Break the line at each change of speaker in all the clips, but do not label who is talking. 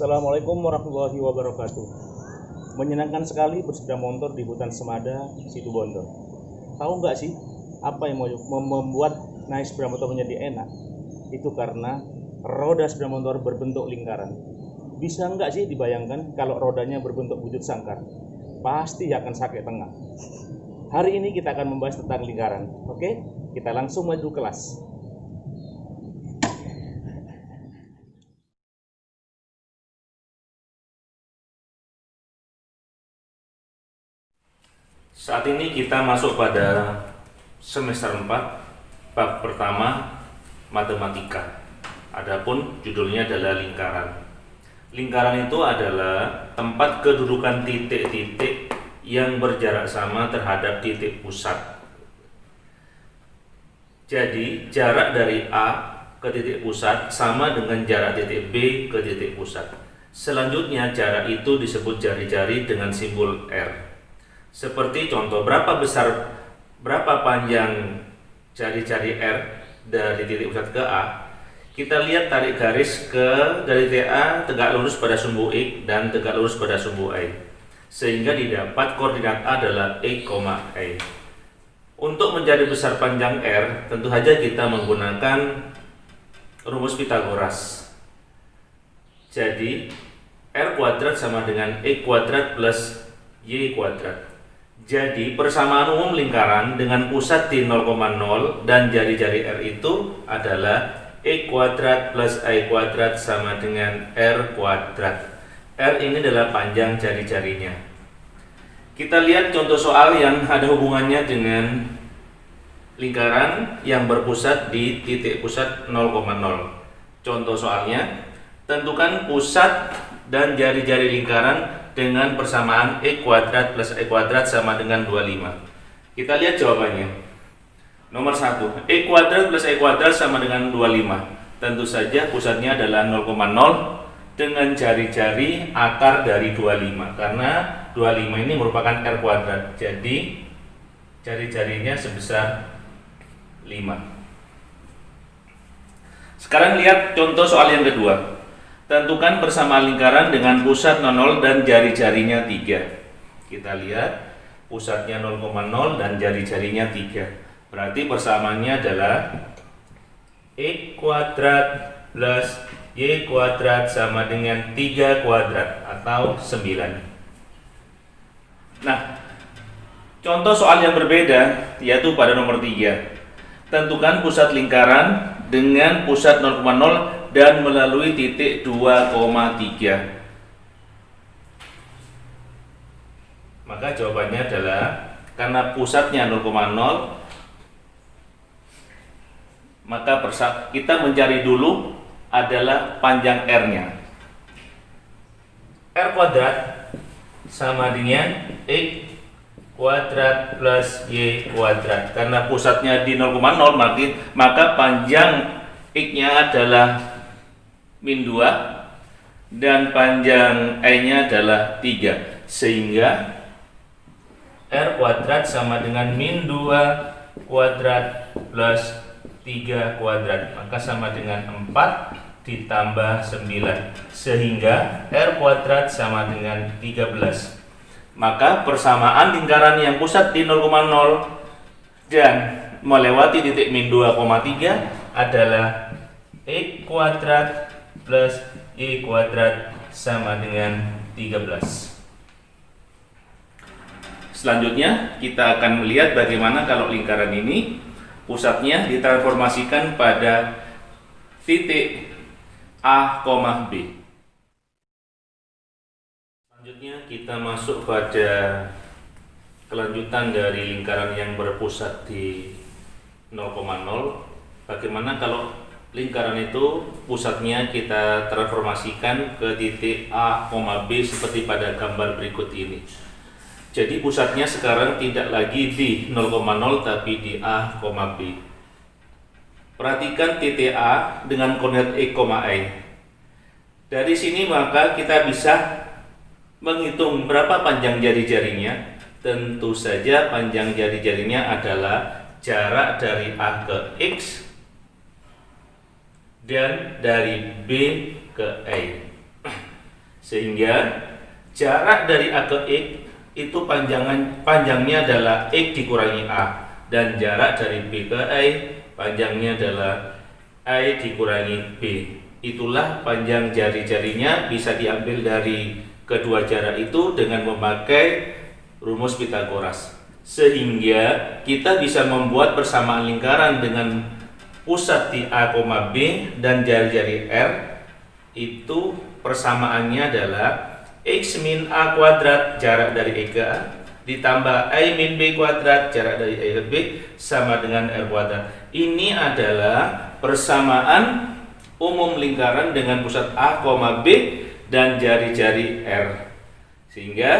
Assalamualaikum warahmatullahi wabarakatuh. Menyenangkan sekali bersepeda motor di hutan Semada, Situbondo. Tahu nggak sih apa yang membuat naik sepeda motor menjadi enak? Itu karena roda sepeda motor berbentuk lingkaran. Bisa nggak sih dibayangkan kalau rodanya berbentuk wujud sangkar? Pasti akan sakit tengah. Hari ini kita akan membahas tentang lingkaran. Oke, kita langsung maju kelas. Saat ini kita masuk pada semester 4, bab pertama, matematika. Adapun judulnya adalah lingkaran. Lingkaran itu adalah tempat kedudukan titik-titik yang berjarak sama terhadap titik pusat. Jadi, jarak dari A ke titik pusat sama dengan jarak titik B ke titik pusat. Selanjutnya, jarak itu disebut jari-jari dengan simbol R. Seperti contoh, berapa panjang jari-jari R dari titik pusat ke A. Kita lihat, tarik garis dari titik A tegak lurus pada sumbu X dan tegak lurus pada sumbu Y, sehingga didapat koordinat A adalah X, Y. Untuk mencari besar panjang R, tentu saja kita menggunakan rumus Pitagoras. Jadi R kuadrat sama dengan X kuadrat plus Y kuadrat. Jadi persamaan umum lingkaran dengan pusat di 0,0 dan jari-jari R itu adalah X kuadrat plus Y kuadrat sama dengan R kuadrat. R ini adalah panjang jari-jarinya. Kita lihat contoh soal yang ada hubungannya dengan lingkaran yang berpusat di titik pusat 0,0. Contoh soalnya, tentukan pusat dan jari-jari lingkaran dengan persamaan X kuadrat plus Y kuadrat sama dengan 25. Kita lihat jawabannya. Nomor 1, X kuadrat plus Y kuadrat sama dengan 25. Tentu saja pusatnya adalah 0,0 dengan jari-jari akar dari 25, karena 25 ini merupakan R kuadrat. Jadi jari-jarinya sebesar 5. Sekarang lihat contoh soal yang kedua. Tentukan persamaan lingkaran dengan pusat 00 dan jari-jarinya 3. Kita lihat pusatnya 0,0 dan jari-jarinya 3. Berarti persamaannya adalah X kuadrat plus Y kuadrat sama dengan 3 kuadrat atau 9. Nah, contoh soal yang berbeda yaitu pada nomor 3. Tentukan pusat lingkaran dengan pusat 0,0 dan melalui titik 2,3. Maka jawabannya adalah karena pusatnya 0,0, maka kita mencari dulu adalah panjang R-nya. R kuadrat sama dengan X kuadrat plus Y kuadrat. Karena pusatnya di 0,0, maka panjang X-nya adalah min 2 dan panjang Y-nya adalah 3, sehingga R kuadrat sama dengan min 2 kuadrat plus 3 kuadrat, maka sama dengan 4 ditambah 9, sehingga R kuadrat sama dengan 13. Maka persamaan lingkaran yang pusat di 0,0 dan melewati titik min 2,3 adalah X kuadrat plus Y kuadrat sama dengan 13. Selanjutnya kita akan melihat bagaimana kalau lingkaran ini pusatnya ditransformasikan pada titik A, B. Selanjutnya kita masuk pada kelanjutan dari lingkaran yang berpusat di 0,0. Bagaimana kalau lingkaran itu pusatnya kita transformasikan ke titik A, B seperti pada gambar berikut ini. Jadi pusatnya sekarang tidak lagi di 0,0 tapi di A, B. Perhatikan titik A dengan koordinat E, I. Dari sini maka kita bisa menghitung berapa panjang jari-jarinya. Tentu saja panjang jari-jarinya adalah jarak dari A ke X dan dari B ke I. Sehingga jarak dari A ke X itu panjangnya adalah X dikurangi A, dan jarak dari B ke I panjangnya adalah I dikurangi B. Itulah panjang jari-jarinya, bisa diambil dari kedua jarak itu dengan memakai rumus Pitagoras. Sehingga kita bisa membuat persamaan lingkaran dengan pusat di A, B dan jari-jari R. Itu persamaannya adalah X min A kuadrat jarak dari E ke A ditambah I min B kuadrat jarak dari E ke B sama dengan R kuadrat. Ini adalah persamaan umum lingkaran dengan pusat A, B dan jari-jari R. Sehingga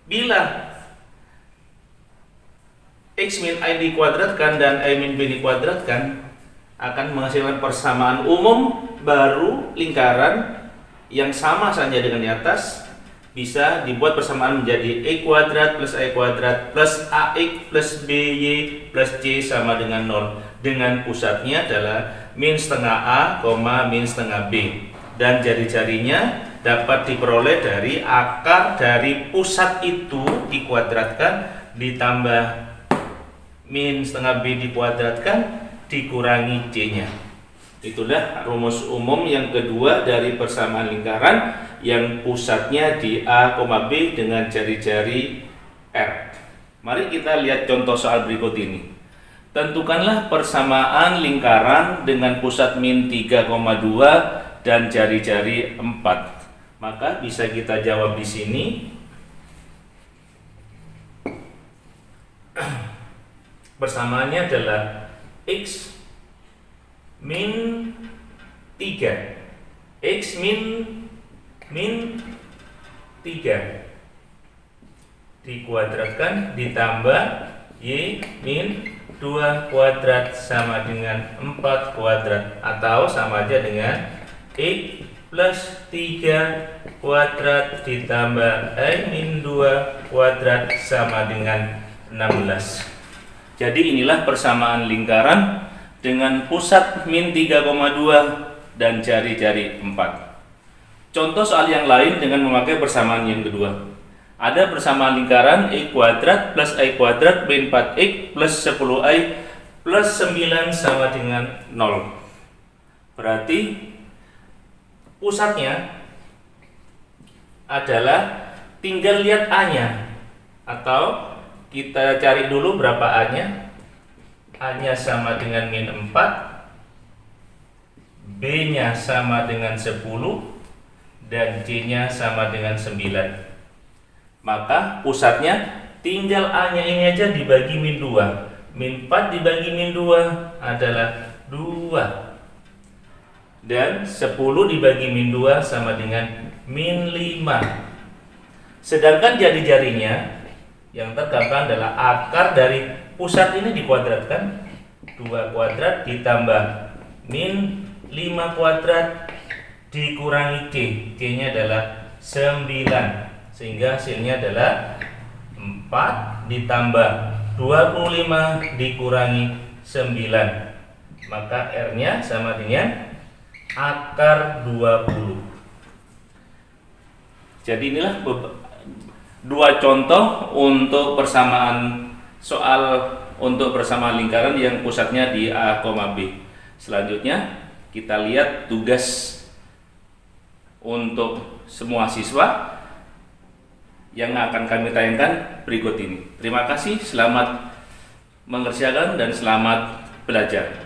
bila X min I dikuadratkan dan I min B dikuadratkan akan menghasilkan persamaan umum baru lingkaran yang sama saja dengan di atas, bisa dibuat persamaan menjadi E kuadrat plus I kuadrat plus AX plus BY plus C sama dengan 0, dengan pusatnya adalah min setengah A, min setengah B, dan jari-jarinya dapat diperoleh dari akar dari pusat itu dikuadratkan ditambah min setengah B dikuadratkan dikurangi C-nya. Itulah rumus umum yang kedua dari persamaan lingkaran yang pusatnya di A, B dengan jari-jari R. Mari kita lihat contoh soal berikut ini. Tentukanlah persamaan lingkaran dengan pusat min 3,2 dan jari-jari 4. Maka bisa kita jawab di sini. Persamaannya adalah X min 3. X min 3 dikuadratkan ditambah Y min 2 kuadrat sama dengan 4 kuadrat, atau sama aja dengan X plus 3 kuadrat ditambah I min 2 kuadrat sama dengan 16. Jadi inilah persamaan lingkaran dengan pusat min 3,2 dan jari-jari 4. Contoh soal yang lain dengan memakai persamaan yang kedua. Ada persamaan lingkaran X kuadrat plus I kuadrat min 4X plus 10I plus 9 sama dengan 0. Berarti pusatnya adalah, tinggal lihat A-nya, atau kita cari dulu berapa A-nya. A-nya sama dengan min 4, B-nya sama dengan 10, dan C-nya sama dengan 9. Maka pusatnya tinggal A-nya ini aja dibagi min 2. Min 4 dibagi min 2 adalah 2. Dan 10 dibagi min 2 sama dengan min 5. Sedangkan jari-jarinya yang tergambar adalah akar dari pusat ini dikuadratkan, 2 kuadrat ditambah min 5 kuadrat dikurangi C. C-nya adalah 9. Sehingga hasilnya adalah 4 ditambah 25 dikurangi 9. Maka R-nya sama dengan akar 20. Jadi inilah dua contoh untuk persamaan soal untuk persamaan lingkaran yang pusatnya di A, B. Selanjutnya kita lihat tugas untuk semua siswa yang akan kami tayangkan berikut ini. Terima kasih, selamat mengerjakan dan selamat belajar.